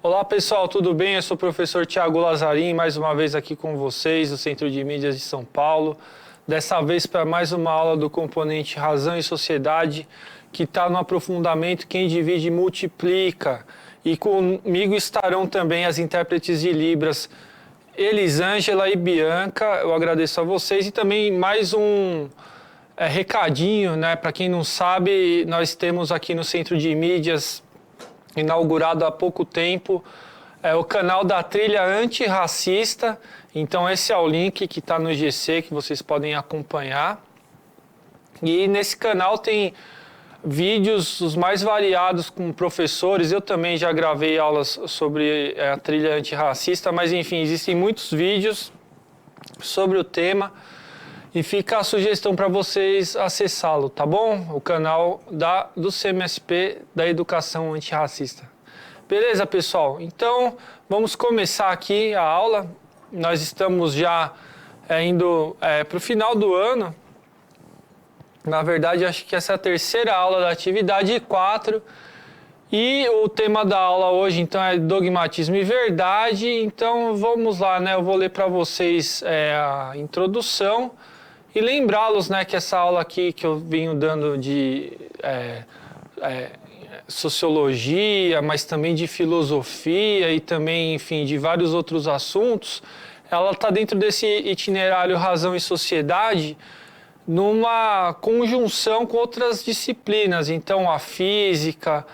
Olá pessoal, tudo bem? Eu sou o professor Thiago Lazarim, mais uma vez aqui com vocês, do Centro de Mídias de São Paulo. Dessa vez para mais uma aula do componente Razão e Sociedade, que está no aprofundamento Quem Divide Multiplica. E comigo estarão também as intérpretes de Libras, Elisângela e Bianca. Eu agradeço a vocês e também mais um recadinho, né? Para quem não sabe, nós temos aqui no Centro de Mídias, inaugurado há pouco tempo, o canal da Trilha Antirracista. Então esse é o link que está no GC, que vocês podem acompanhar. E nesse canal tem vídeos os mais variados com professores. Eu também já gravei aulas sobre a trilha antirracista, mas enfim, existem muitos vídeos sobre o tema. E fica a sugestão para vocês acessá-lo, tá bom? O canal do CMSP da Educação Antirracista. Beleza, pessoal? Então, vamos começar aqui a aula. Nós estamos já indo para o final do ano. Na verdade, acho que essa é a terceira aula da atividade 4. E o tema da aula hoje, então, é dogmatismo e verdade. Então, vamos lá, né? Eu vou ler para vocês a introdução. E lembrá-los, né, que essa aula aqui que eu venho dando de sociologia, mas também de filosofia e também, enfim, de vários outros assuntos, ela está dentro desse itinerário Razão e Sociedade, numa conjunção com outras disciplinas. Então, a física,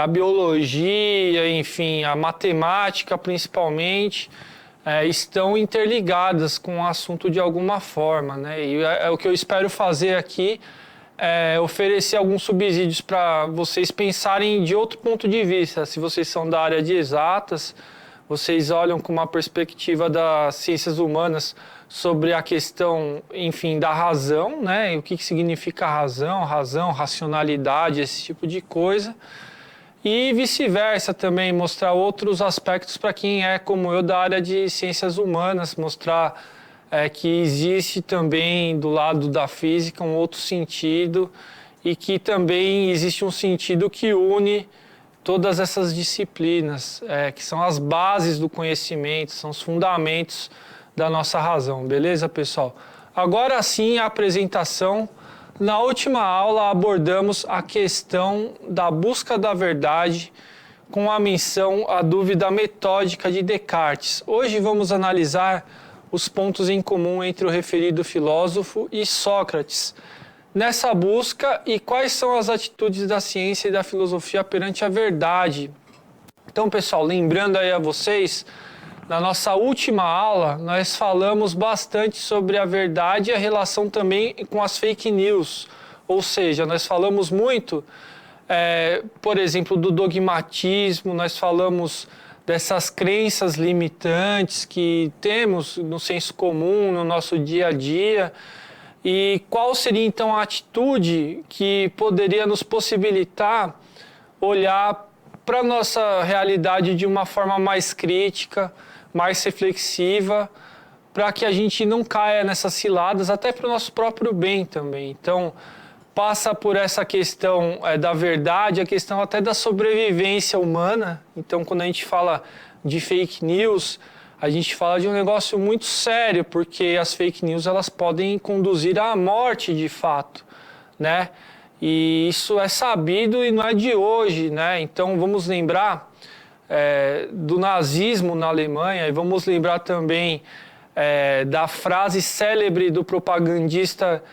a biologia, enfim, a matemática principalmente, estão interligadas com o assunto de alguma forma, né? E o que eu espero fazer aqui é oferecer alguns subsídios para vocês pensarem de outro ponto de vista. Se vocês são da área de exatas, vocês olham com uma perspectiva das ciências humanas sobre a questão, enfim, da razão, né? E o que significa razão, racionalidade, esse tipo de coisa. E vice-versa também, mostrar outros aspectos para quem é como eu da área de ciências humanas, mostrar que existe também do lado da física um outro sentido e que também existe um sentido que une todas essas disciplinas, que são as bases do conhecimento, são os fundamentos da nossa razão, beleza, pessoal? Agora sim, a apresentação. Na última aula abordamos a questão da busca da verdade com a menção à dúvida metódica de Descartes. Hoje vamos analisar os pontos em comum entre o referido filósofo e Sócrates nessa busca e quais são as atitudes da ciência e da filosofia perante a verdade. Então, pessoal, lembrando aí a vocês, na nossa última aula, nós falamos bastante sobre a verdade e a relação também com as fake news. Ou seja, nós falamos muito, por exemplo, do dogmatismo, nós falamos dessas crenças limitantes que temos no senso comum, no nosso dia a dia. E qual seria, então, a atitude que poderia nos possibilitar olhar para a nossa realidade de uma forma mais crítica, mais reflexiva, para que a gente não caia nessas ciladas, até para o nosso próprio bem também. Então, passa por essa questão da verdade, a questão até da sobrevivência humana. Então, quando a gente fala de fake news, a gente fala de um negócio muito sério, porque as fake news elas podem conduzir à morte de fato, né? E isso é sabido e não é de hoje, né? Então, vamos lembrar do nazismo na Alemanha, e vamos lembrar também da frase célebre do propagandista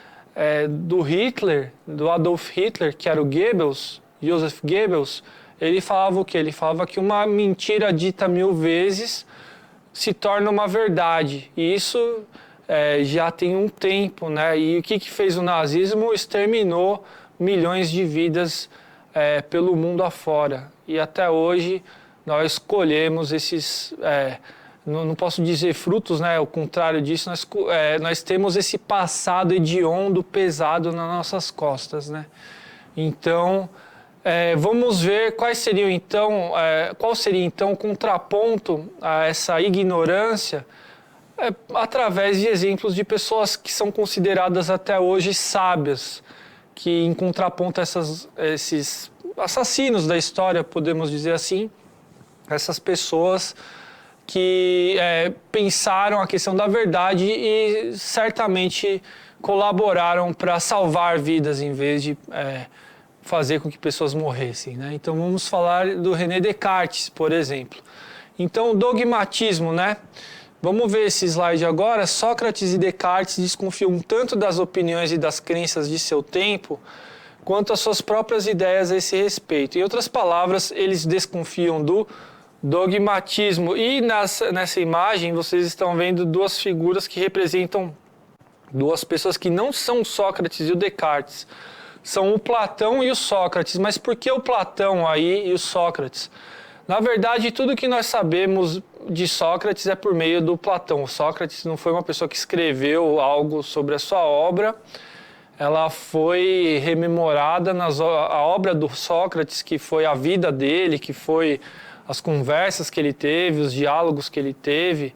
do Hitler, do Adolf Hitler, que era o Goebbels, Joseph Goebbels. Ele falava o quê? Ele falava que uma mentira dita 1000 vezes se torna uma verdade. E isso já tem um tempo, né? E o que fez o nazismo? Exterminou milhões de vidas pelo mundo afora. E até hoje nós colhemos esses, não posso dizer frutos, né? O contrário disso, nós temos esse passado hediondo, pesado nas nossas costas, né? Então, vamos ver qual seria então o contraponto a essa ignorância através de exemplos de pessoas que são consideradas até hoje sábias, que em contraponto a esses assassinos da história, podemos dizer assim, essas pessoas que pensaram a questão da verdade e certamente colaboraram para salvar vidas em vez de fazer com que pessoas morressem, né? Então vamos falar do René Descartes, por exemplo. Então o dogmatismo, né? Vamos ver esse slide agora. Sócrates e Descartes desconfiam tanto das opiniões e das crenças de seu tempo quanto as suas próprias ideias a esse respeito. Em outras palavras, eles desconfiam do dogmatismo. E nessa imagem vocês estão vendo duas figuras que representam duas pessoas que não são Sócrates e o Descartes. São o Platão e o Sócrates. Mas por que o Platão aí e o Sócrates? Na verdade, tudo que nós sabemos de Sócrates é por meio do Platão. O Sócrates não foi uma pessoa que escreveu algo sobre a sua obra. Ela foi rememorada a obra do Sócrates, que foi a vida dele, que foi as conversas que ele teve, os diálogos que ele teve,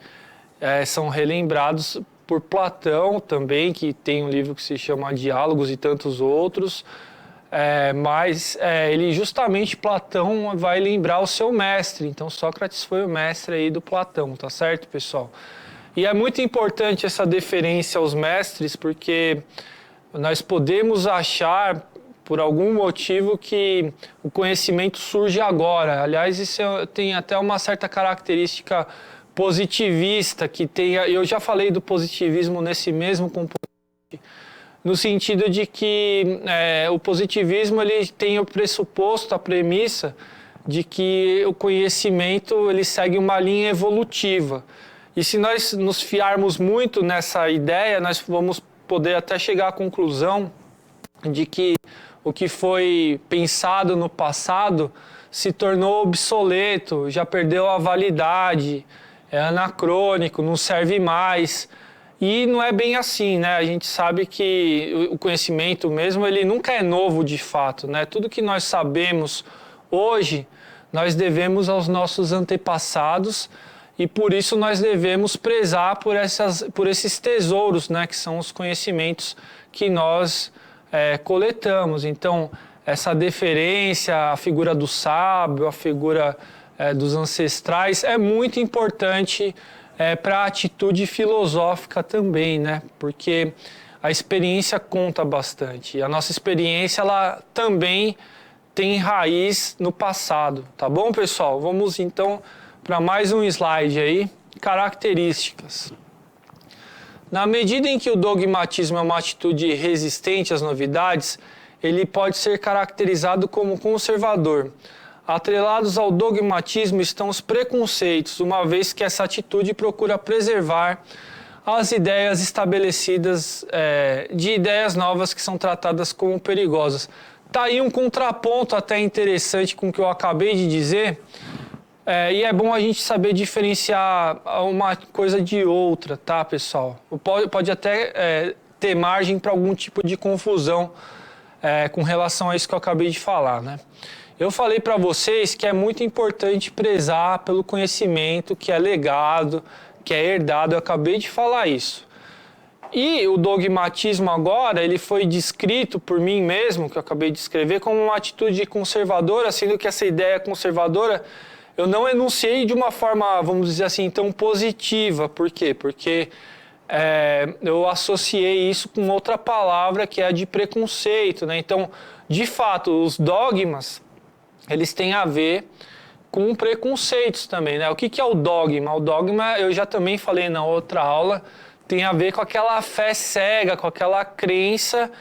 são relembrados por Platão também, que tem um livro que se chama Diálogos e tantos outros. Mas ele justamente, Platão, vai lembrar o seu mestre. Então Sócrates foi o mestre aí do Platão, tá certo, pessoal? E é muito importante essa deferência aos mestres, porque nós podemos achar, por algum motivo, que o conhecimento surge agora. Aliás, isso tem até uma certa característica positivista, eu já falei do positivismo nesse mesmo componente, no sentido de que o positivismo ele tem o pressuposto, a premissa de que o conhecimento ele segue uma linha evolutiva. E se nós nos fiarmos muito nessa ideia, nós vamos poder até chegar à conclusão de que o que foi pensado no passado se tornou obsoleto, já perdeu a validade, é anacrônico, não serve mais. E não é bem assim, né? A gente sabe que o conhecimento mesmo, ele nunca é novo de fato, né? Tudo que nós sabemos hoje, nós devemos aos nossos antepassados e por isso nós devemos prezar por esses tesouros, né? Que são os conhecimentos que nós coletamos. Então, essa deferência à figura do sábio, à figura dos ancestrais é muito importante para a atitude filosófica também, né? Porque a experiência conta bastante. E a nossa experiência, ela também tem raiz no passado, tá bom, pessoal? Vamos então para mais um slide aí, características. Na medida em que o dogmatismo é uma atitude resistente às novidades, ele pode ser caracterizado como conservador. Atrelados ao dogmatismo estão os preconceitos, uma vez que essa atitude procura preservar as ideias estabelecidas de ideias novas que são tratadas como perigosas. Tá aí um contraponto até interessante com o que eu acabei de dizer, e é bom a gente saber diferenciar uma coisa de outra, tá, pessoal? Pode até ter margem para algum tipo de confusão com relação a isso que eu acabei de falar, né? Eu falei para vocês que é muito importante prezar pelo conhecimento que é legado, que é herdado. Eu acabei de falar isso. E o dogmatismo agora, ele foi descrito por mim mesmo, que eu acabei de escrever, como uma atitude conservadora, sendo que essa ideia conservadora eu não enunciei de uma forma, vamos dizer assim, tão positiva. Por quê? Porque eu associei isso com outra palavra que é a de preconceito, né? Então, de fato, os dogmas eles têm a ver com preconceitos também, né? O que é o dogma? O dogma, eu já também falei na outra aula, tem a ver com aquela fé cega, com aquela crença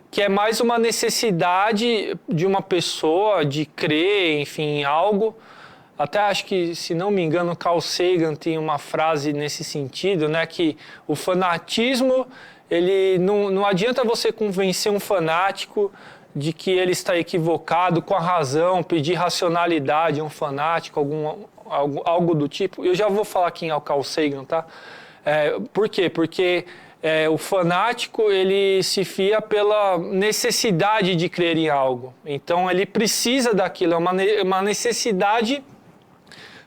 que é mais uma necessidade de uma pessoa de crer, enfim, em algo. Até acho que, se não me engano, Carl Sagan tem uma frase nesse sentido, né? Que o fanatismo, ele não adianta você convencer um fanático de que ele está equivocado com a razão, pedir racionalidade a um fanático, algo do tipo. Eu já vou falar quem é o Carl Sagan, tá? Por quê? Porque o fanático, ele se fia pela necessidade de crer em algo. Então, ele precisa daquilo, é uma necessidade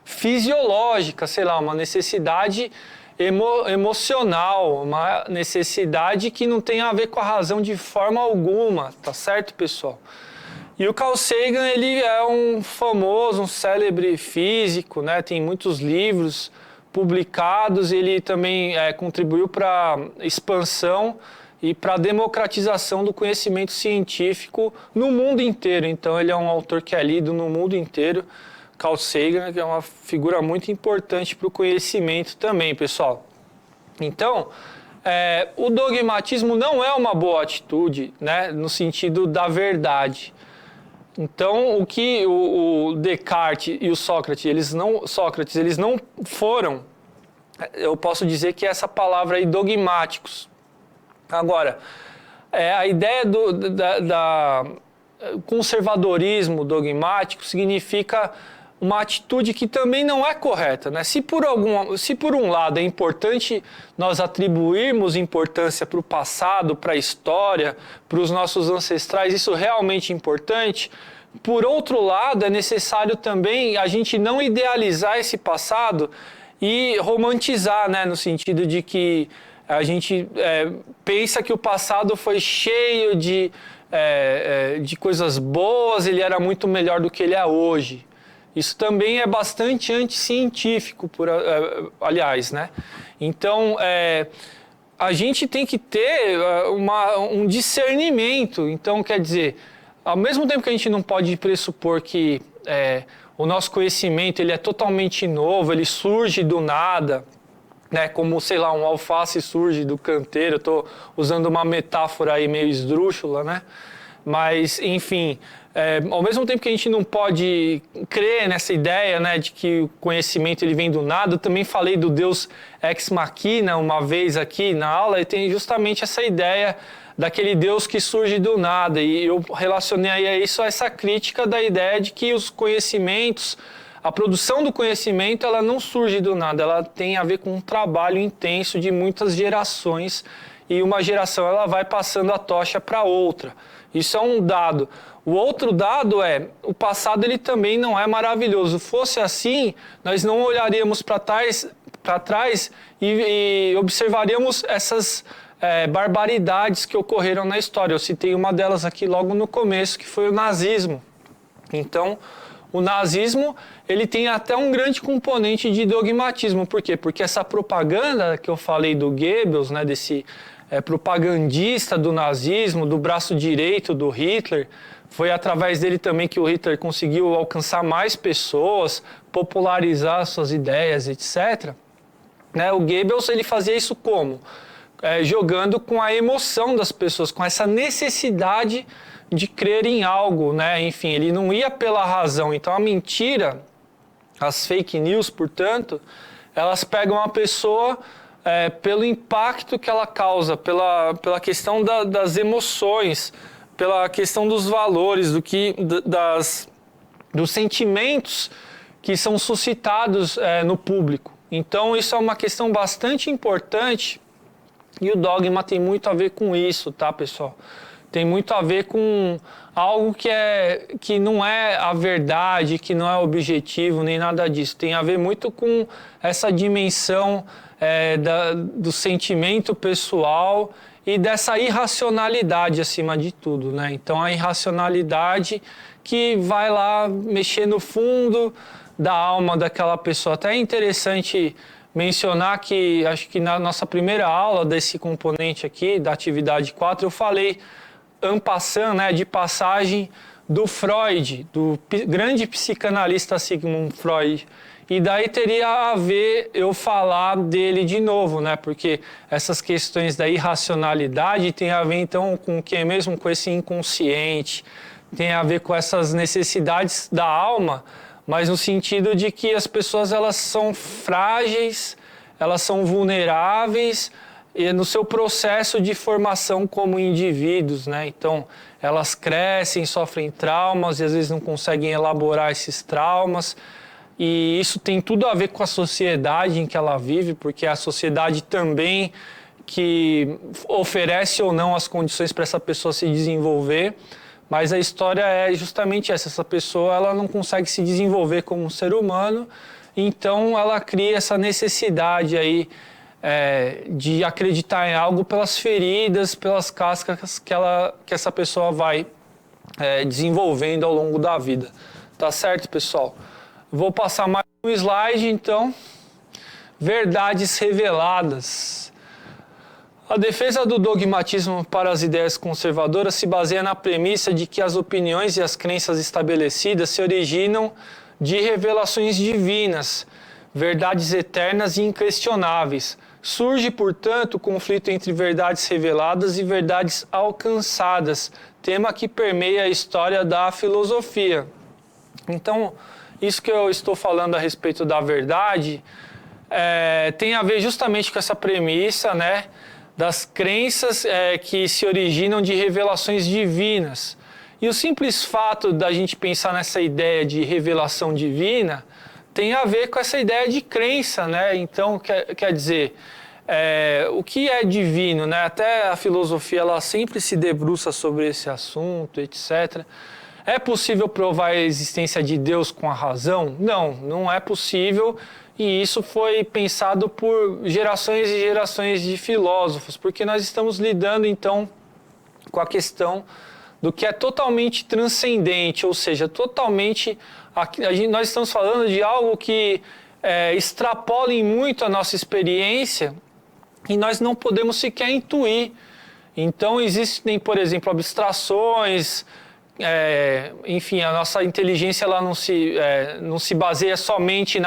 fisiológica, sei lá, uma necessidade emocional, uma necessidade que não tem a ver com a razão de forma alguma, tá certo, pessoal? E o Carl Sagan, ele é um famoso, um célebre físico, né? Tem muitos livros publicados, ele também contribuiu para a expansão e para a democratização do conhecimento científico no mundo inteiro. Então, ele é um autor que é lido no mundo inteiro. Carl Sagan, que é uma figura muito importante para o conhecimento também, pessoal. Então, o dogmatismo não é uma boa atitude, né, no sentido da verdade. Então, o que o Descartes e o Sócrates, eles não foram, eu posso dizer que essa palavra aí, dogmáticos. Agora, a ideia da conservadorismo dogmático significa uma atitude que também não é correta, né? Se por um lado é importante nós atribuirmos importância para o passado, para a história, para os nossos ancestrais, isso é realmente importante. Por outro lado, é necessário também a gente não idealizar esse passado e romantizar, né? No sentido de que a gente pensa que o passado foi cheio de coisas boas, ele era muito melhor do que ele é hoje. Isso também é bastante anticientífico, aliás, né? Então, a gente tem que ter um discernimento. Então, quer dizer, ao mesmo tempo que a gente não pode pressupor que o nosso conhecimento ele é totalmente novo, ele surge do nada, né? Como, sei lá, um alface surge do canteiro. Eu estou usando uma metáfora aí meio esdrúxula, né? Mas, enfim, ao mesmo tempo que a gente não pode crer nessa ideia, né, de que o conhecimento ele vem do nada, eu também falei do Deus ex machina uma vez aqui na aula, e tem justamente essa ideia daquele Deus que surge do nada. E eu relacionei a isso a essa crítica da ideia de que os conhecimentos, a produção do conhecimento, ela não surge do nada, ela tem a ver com um trabalho intenso de muitas gerações, e uma geração ela vai passando a tocha para outra. Isso é um dado. O outro dado o passado ele também não é maravilhoso. Fosse assim, nós não olharíamos para trás e observaríamos essas barbaridades que ocorreram na história. Eu citei uma delas aqui logo no começo, que foi o nazismo. Então, o nazismo ele tem até um grande componente de dogmatismo. Por quê? Porque essa propaganda que eu falei do Goebbels, né, desse propagandista do nazismo, do braço direito do Hitler, foi através dele também que o Hitler conseguiu alcançar mais pessoas, popularizar suas ideias, etc. Né? O Goebbels ele fazia isso como? Jogando com a emoção das pessoas, com essa necessidade de crer em algo, né? Enfim, ele não ia pela razão. Então a mentira, as fake news, portanto, elas pegam a pessoa pelo impacto que ela causa, pela questão das emoções, pela questão dos valores, dos sentimentos que são suscitados no público. Então isso é uma questão bastante importante e o dogma tem muito a ver com isso, tá, pessoal? Tem muito a ver com algo que não é a verdade, que não é objetivo, nem nada disso. Tem a ver muito com essa dimensão do sentimento pessoal e dessa irracionalidade acima de tudo, né? Então a irracionalidade que vai lá mexer no fundo da alma daquela pessoa. Até é interessante mencionar que acho que na nossa primeira aula desse componente aqui, da atividade 4, eu falei en passant, né, de passagem do Freud, do grande psicanalista Sigmund Freud. E daí teria a ver eu falar dele de novo, né? Porque essas questões da irracionalidade tem a ver então com o que mesmo? Com esse inconsciente, tem a ver com essas necessidades da alma, mas no sentido de que as pessoas elas são frágeis, elas são vulneráveis e no seu processo de formação como indivíduos, né? Então elas crescem, sofrem traumas e às vezes não conseguem elaborar esses traumas. E isso tem tudo a ver com a sociedade em que ela vive, porque é a sociedade também que oferece ou não as condições para essa pessoa se desenvolver. Mas a história é justamente essa pessoa ela não consegue se desenvolver como um ser humano, então ela cria essa necessidade aí de acreditar em algo pelas feridas, pelas cascas que essa pessoa vai desenvolvendo ao longo da vida. Tá certo, pessoal? Vou passar mais um slide, então. Verdades reveladas. A defesa do dogmatismo para as ideias conservadoras se baseia na premissa de que as opiniões e as crenças estabelecidas se originam de revelações divinas, verdades eternas e inquestionáveis. Surge, portanto, o conflito entre verdades reveladas e verdades alcançadas, tema que permeia a história da filosofia. Então, isso que eu estou falando a respeito da verdade tem a ver justamente com essa premissa, né, das crenças que se originam de revelações divinas. E o simples fato da gente pensar nessa ideia de revelação divina tem a ver com essa ideia de crença, né? Então, quer dizer, o que é divino, né? Até a filosofia ela sempre se debruça sobre esse assunto, etc. É possível provar a existência de Deus com a razão? Não, não é possível. E isso foi pensado por gerações e gerações de filósofos, porque nós estamos lidando, então, com a questão do que é totalmente transcendente, ou seja, totalmente... nós estamos falando de algo que extrapola em muito a nossa experiência e nós não podemos sequer intuir. Então, existem, por exemplo, abstrações... enfim, a nossa inteligência ela não se baseia somente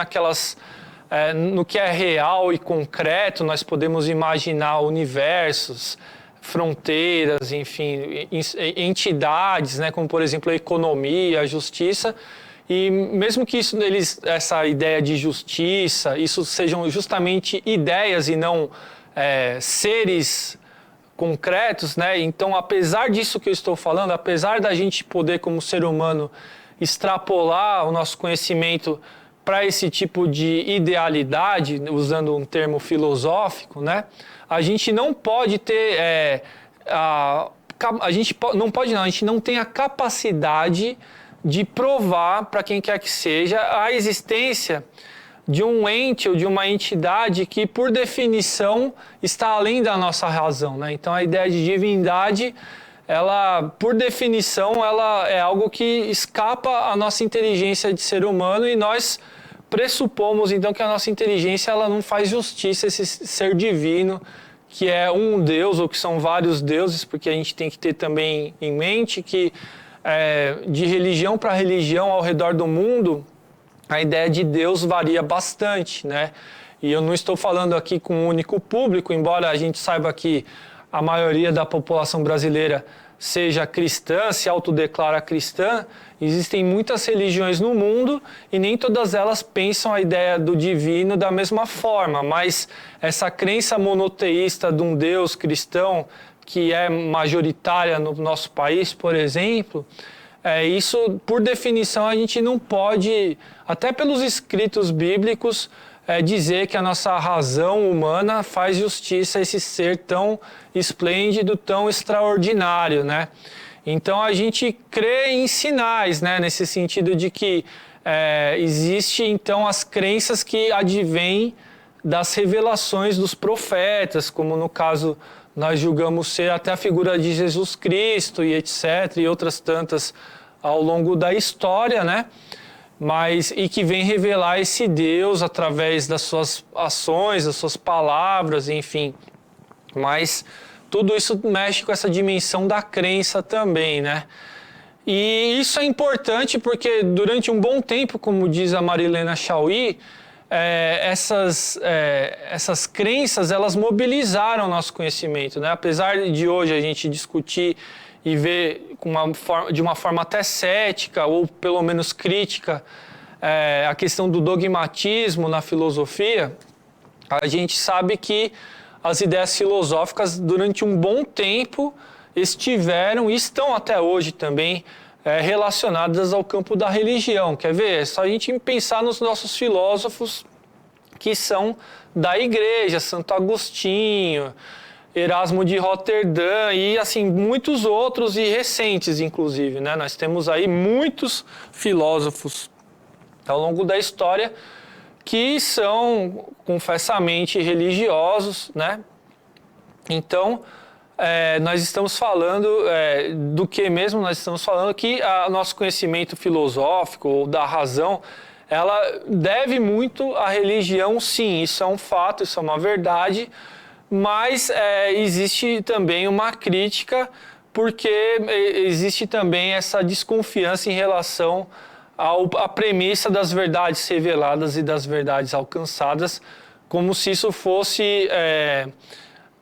no que é real e concreto. Nós podemos imaginar universos, fronteiras, enfim, entidades, né, como por exemplo a economia, a justiça, e mesmo que essa ideia de justiça, isso sejam justamente ideias e não seres concretos, né? Então, apesar disso que eu estou falando, apesar da gente poder, como ser humano, extrapolar o nosso conhecimento para esse tipo de idealidade, usando um termo filosófico, né? A gente não pode ter a gente não tem a capacidade de provar para quem quer que seja a existência de um ente ou de uma entidade que, por definição, está além da nossa razão, né? Então, a ideia de divindade, ela, por definição, ela é algo que escapa à nossa inteligência de ser humano e nós pressupomos, então, que a nossa inteligência ela não faz justiça a esse ser divino, que é um Deus ou que são vários deuses, porque a gente tem que ter também em mente que, de religião para religião ao redor do mundo, a ideia de Deus varia bastante, né? E eu não estou falando aqui com um único público, embora a gente saiba que a maioria da população brasileira seja cristã, se autodeclara cristã, existem muitas religiões no mundo e nem todas elas pensam a ideia do divino da mesma forma, mas essa crença monoteísta de um Deus cristão que é majoritária no nosso país, por exemplo, isso, por definição, a gente não pode, até pelos escritos bíblicos, dizer que a nossa razão humana faz justiça a esse ser tão esplêndido, tão extraordinário, né? Então, a gente crê em sinais, né? Nesse sentido de que existe, então, as crenças que advêm das revelações dos profetas, como no caso nós julgamos ser até a figura de Jesus Cristo e etc., e outras tantas ao longo da história, né? E que vem revelar esse Deus através das suas ações, das suas palavras, enfim. Mas tudo isso mexe com essa dimensão da crença também, né? E isso é importante porque durante um bom tempo, como diz a Marilena Chauí, essas crenças, elas mobilizaram o nosso conhecimento, né? Apesar de hoje a gente discutir e ver de uma forma até cética ou pelo menos crítica a questão do dogmatismo na filosofia, a gente sabe que as ideias filosóficas durante um bom tempo estiveram e estão até hoje também relacionadas ao campo da religião. Quer ver? É só a gente pensar nos nossos filósofos que são da igreja, Santo Agostinho, Erasmo de Roterdã e assim muitos outros e recentes, inclusive, né? Nós temos aí muitos filósofos ao longo da história que são confessamente religiosos, né? Então, nós estamos falando do que mesmo? Nós estamos falando que o nosso conhecimento filosófico ou da razão, ela deve muito à religião, sim, isso é um fato, isso é uma verdade, mas existe também uma crítica, porque existe também essa desconfiança em relação à premissa das verdades reveladas e das verdades alcançadas, como se isso fosse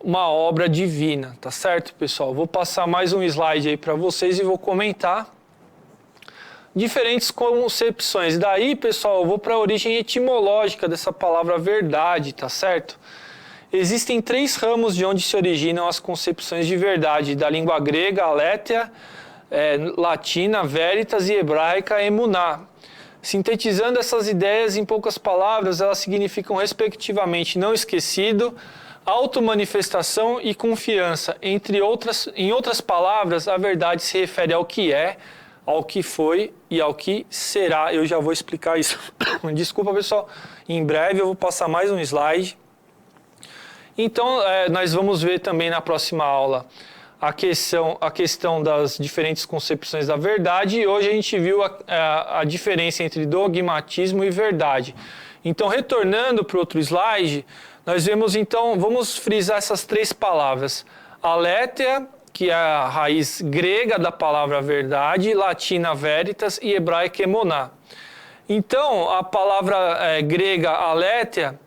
uma obra divina, tá certo, pessoal? Vou passar mais um slide aí para vocês e vou comentar diferentes concepções. Daí, pessoal, eu vou para a origem etimológica dessa palavra verdade, tá certo? Existem 3 ramos de onde se originam as concepções de verdade, da língua grega, aletheia, latina, veritas e hebraica, emuná. Sintetizando essas ideias em poucas palavras, elas significam respectivamente não esquecido, automanifestação e confiança. Em outras palavras, a verdade se refere ao que é, ao que foi e ao que será. Eu já vou explicar isso. Desculpa, pessoal. Em breve eu vou passar mais um slide. Então, nós vamos ver também na próxima aula a questão das diferentes concepções da verdade, e hoje a gente viu a diferença entre dogmatismo e verdade. Então, retornando para o outro slide, nós vemos então, vamos frisar essas 3 palavras. Aletheia, que é a raiz grega da palavra verdade, latina veritas e hebraica emuná. Então, a palavra grega aletheia,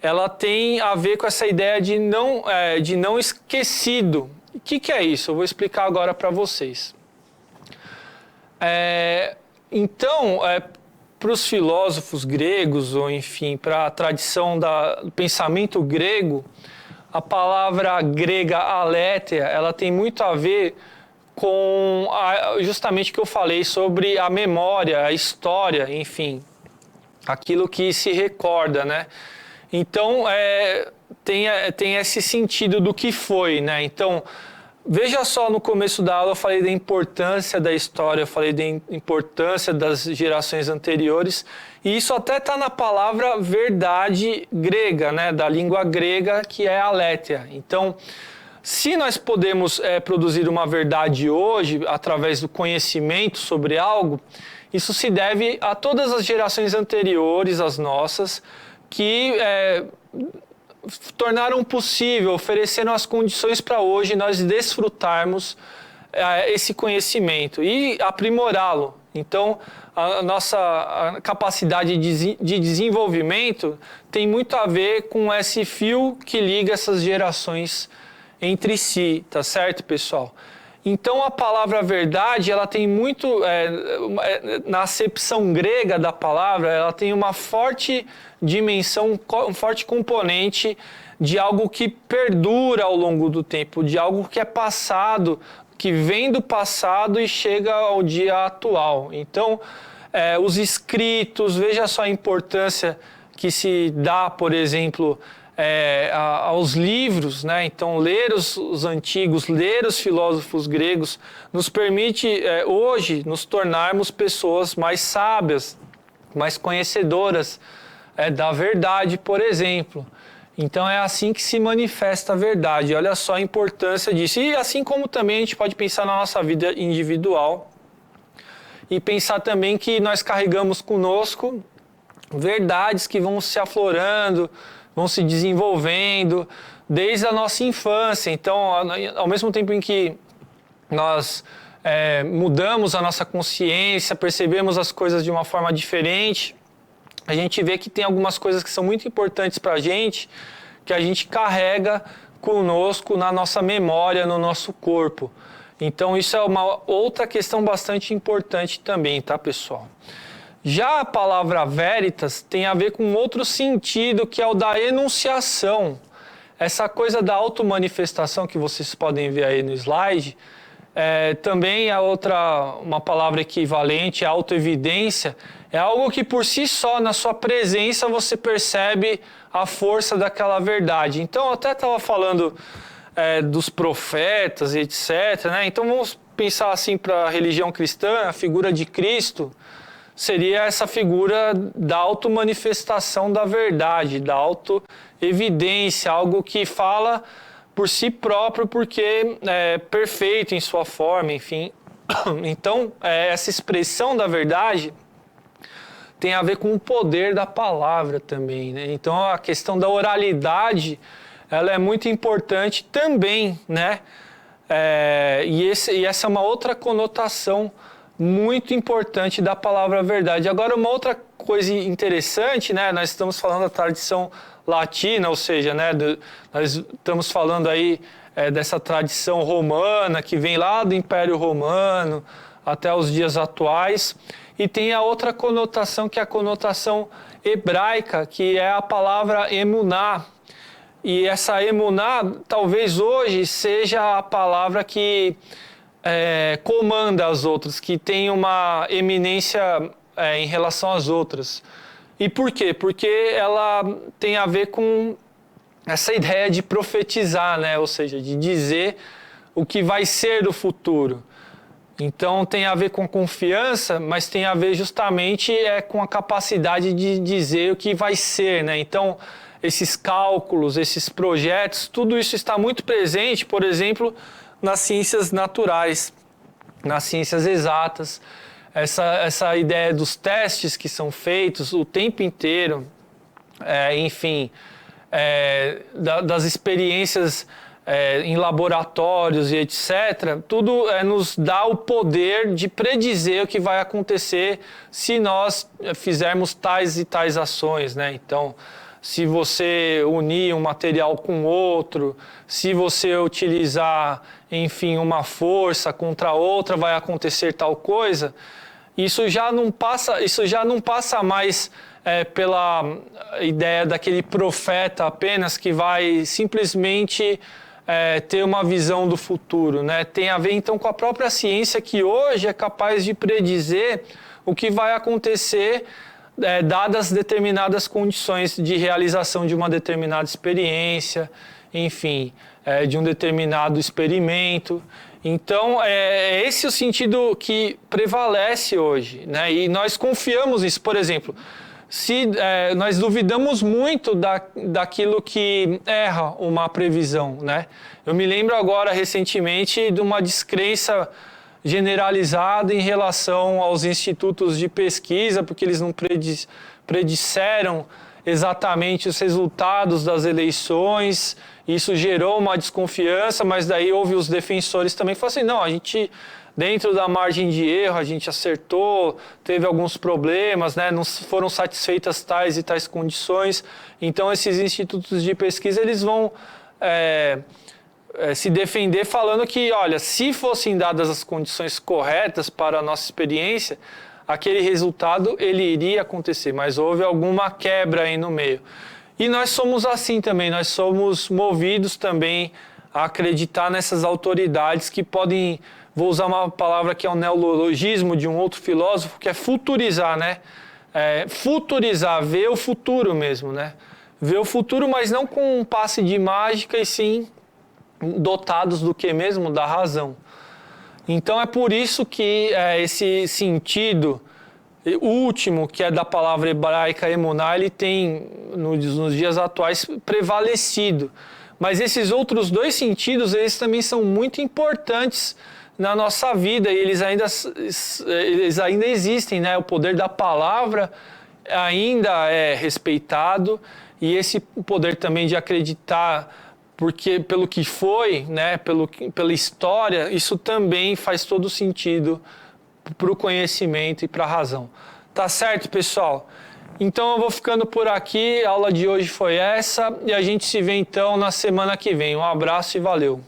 ela tem a ver com essa ideia de não esquecido. O que é isso? Eu vou explicar agora para vocês. Então, para os filósofos gregos, ou enfim, para a tradição do pensamento grego, a palavra grega aletheia, ela tem muito a ver com justamente o que eu falei sobre a memória, a história, enfim, aquilo que se recorda, né? Então, tem esse sentido do que foi, né? Então, veja só, no começo da aula eu falei da importância da história, eu falei da importância das gerações anteriores, e isso até está na palavra verdade grega, né? Da língua grega, que é aletheia. Então, se nós podemos produzir uma verdade hoje, através do conhecimento sobre algo, isso se deve a todas as gerações anteriores, às nossas, que tornaram possível, ofereceram as condições para hoje nós desfrutarmos esse conhecimento e aprimorá-lo. Então, a nossa capacidade de desenvolvimento tem muito a ver com esse fio que liga essas gerações entre si, tá certo, pessoal? Então, a palavra verdade, ela tem muito, na acepção grega da palavra, ela tem uma forte dimensão, um forte componente de algo que perdura ao longo do tempo, de algo que é passado, que vem do passado e chega ao dia atual. Então, os escritos, veja só a importância que se dá, por exemplo, aos livros, né? Então, ler os antigos, ler os filósofos gregos, nos permite hoje nos tornarmos pessoas mais sábias, mais conhecedoras da verdade, por exemplo. Então, é assim que se manifesta a verdade. Olha só a importância disso. E assim como também a gente pode pensar na nossa vida individual e pensar também que nós carregamos conosco verdades que vão se aflorando, vão se desenvolvendo desde a nossa infância. Então, ao mesmo tempo em que nós mudamos a nossa consciência, percebemos as coisas de uma forma diferente, a gente vê que tem algumas coisas que são muito importantes para a gente, que a gente carrega conosco na nossa memória, no nosso corpo. Então, isso é uma outra questão bastante importante também, tá, pessoal? Já a palavra veritas tem a ver com outro sentido, que é o da enunciação. Essa coisa da automanifestação que vocês podem ver aí no slide, também uma palavra equivalente, a autoevidência, é algo que por si só, na sua presença, você percebe a força daquela verdade. Então, eu até estava falando dos profetas e etc, né? Então, vamos pensar assim para a religião cristã, a figura de Cristo seria essa figura da automanifestação da verdade, da autoevidência, algo que fala por si próprio, porque é perfeito em sua forma, enfim. Então, essa expressão da verdade tem a ver com o poder da palavra também, né? Então, a questão da oralidade, ela é muito importante também, né? E essa é uma outra conotação muito importante da palavra verdade. Agora, uma outra coisa interessante, né? Nós estamos falando da tradição latina, ou seja, né? Nós estamos falando aí dessa tradição romana que vem lá do Império Romano até os dias atuais. E tem a outra conotação, que é a conotação hebraica, que é a palavra emuná. E essa emuná, talvez hoje, seja a palavra que comanda as outras, que tem uma eminência em relação às outras. E por quê? Porque ela tem a ver com essa ideia de profetizar, né? Ou seja, de dizer o que vai ser do futuro. Então tem a ver com confiança, mas tem a ver justamente com a capacidade de dizer o que vai ser, né? Então esses cálculos, esses projetos, tudo isso está muito presente, por exemplo, nas ciências naturais, nas ciências exatas. Essa ideia dos testes que são feitos o tempo inteiro, enfim, das experiências em laboratórios e etc., tudo nos dá o poder de predizer o que vai acontecer se nós fizermos tais e tais ações, né? Então, se você unir um material com outro, se você utilizar, enfim, uma força contra outra, vai acontecer tal coisa. Isso já não passa mais pela ideia daquele profeta apenas que vai simplesmente ter uma visão do futuro, né? Tem a ver então com a própria ciência, que hoje é capaz de predizer o que vai acontecer dadas determinadas condições de realização de uma determinada experiência, enfim, de um determinado experimento. Então, é esse o sentido que prevalece hoje, né? E nós confiamos nisso. Por exemplo, se nós duvidamos muito daquilo que erra uma previsão, né? Eu me lembro agora, recentemente, de uma descrença generalizada em relação aos institutos de pesquisa, porque eles não predisseram exatamente os resultados das eleições. Isso gerou uma desconfiança, mas daí houve os defensores também que falaram assim, não, a gente, dentro da margem de erro, a gente acertou, teve alguns problemas, né, não foram satisfeitas tais e tais condições. Então, esses institutos de pesquisa, eles vão se defender falando que, olha, se fossem dadas as condições corretas para a nossa experiência, aquele resultado ele iria acontecer, mas houve alguma quebra aí no meio. E nós somos assim também, nós somos movidos também a acreditar nessas autoridades que podem, vou usar uma palavra que é um neologismo de um outro filósofo, que é futurizar, né? Futurizar, ver o futuro mesmo, né? Ver o futuro, mas não com um passe de mágica, e sim dotados do que mesmo? Da razão. Então é por isso que esse sentido último, que é da palavra hebraica emuná, ele tem, nos dias atuais, prevalecido. Mas esses outros dois sentidos, eles também são muito importantes na nossa vida, e eles ainda existem, né? O poder da palavra ainda é respeitado, e esse poder também de acreditar porque pelo que foi, né, pela história, isso também faz todo sentido para o conhecimento e para a razão. Tá certo, pessoal? Então eu vou ficando por aqui, a aula de hoje foi essa, e a gente se vê então na semana que vem. Um abraço e valeu!